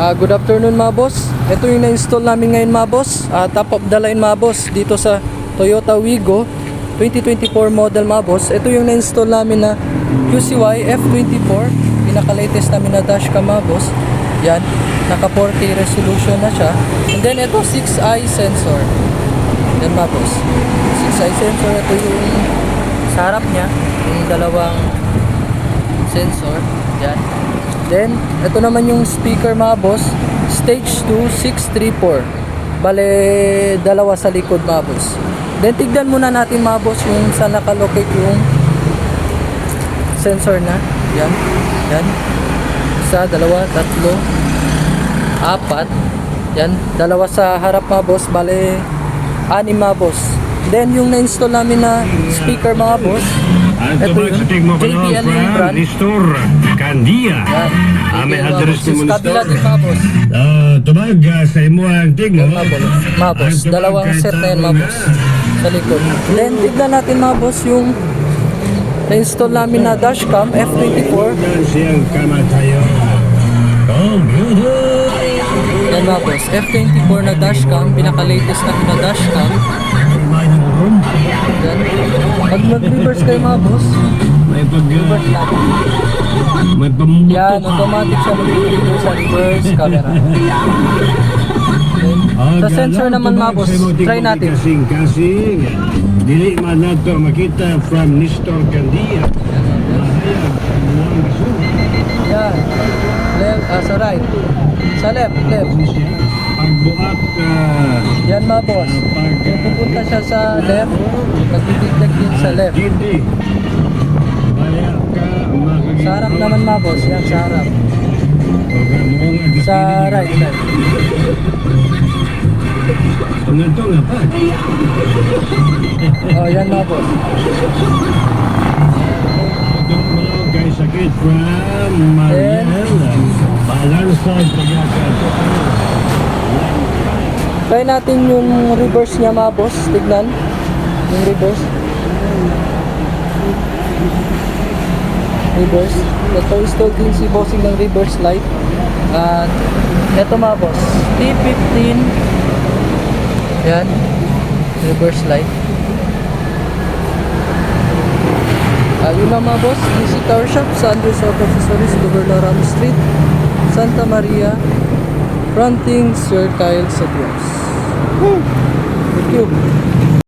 Good afternoon mga boss. Ito yung na-install namin ngayon mga boss. Top of the line mga boss dito sa Toyota Wigo 2024 model mga boss. Ito yung na-install namin na QCY F24. Pinaka-latest namin na dashcam mga boss. Yan, naka 4K resolution na siya. And then ito 6-eye sensor. Yan mga boss. 6-eye sensor. Ito yung sa harap niya. Yung dalawang sensor. Yan. Then, ito naman yung speaker mga boss. Stage 2, 634. Bale, dalawa sa likod mga boss. Then, tignan muna natin mga boss yung saan nakalocate yung sensor na. Yan. Yan. Isa, dalawa, tatlo, apat. Yan. Dalawa sa harap mga boss. Bale, 6 mga boss. Then, yung na-install namin na speaker mga boss. Ito yun, JBL yung brand. Nistor Candia. Ame address ni mo kabila din mga boss. Tubag sa imo ang tigmo. Mga boss, dalawang set na yan mga boss sa likod. Then tignan natin mga boss yung na-install namin na dashcam F24. Siyang kamatayo. Yan mga boss, F24 na dashcam, pinaka-latest namin na dashcam. Yan. Pag mag-reverse kayo mga boss, May reverse natin. May pambuto. Yan, automatic siya mag-reverse sa reverse camera. Sa sensor naman mga boss, try natin. Kasing. Dili man nato makita from Nistor Candia. Yan. Left, sa right. Sa left, left. Pagbuak Yan mga boss. Kung pupunta siya sa left, magdidiktek din sa left. Hindi. Kaya ka makikita. Sa harap naman mga boss, yan sa harap. Sa right side. Ito nga pa. Oh, yan mga boss. Itong mga guys sakit from Mariel. Balance sa pagkakato. Try natin yung reverse niya mga boss. Tignan. Yung reverse. Reverse. Ito install din si bossing ng reverse light. At ito mga boss. T15. Yan. Reverse light. Yun na mga boss. DC Car Shop sa Andres Auto Accessories, Governor Ramos Street, Santa Maria, fronting Sir Kyle sa Dios. Thank you.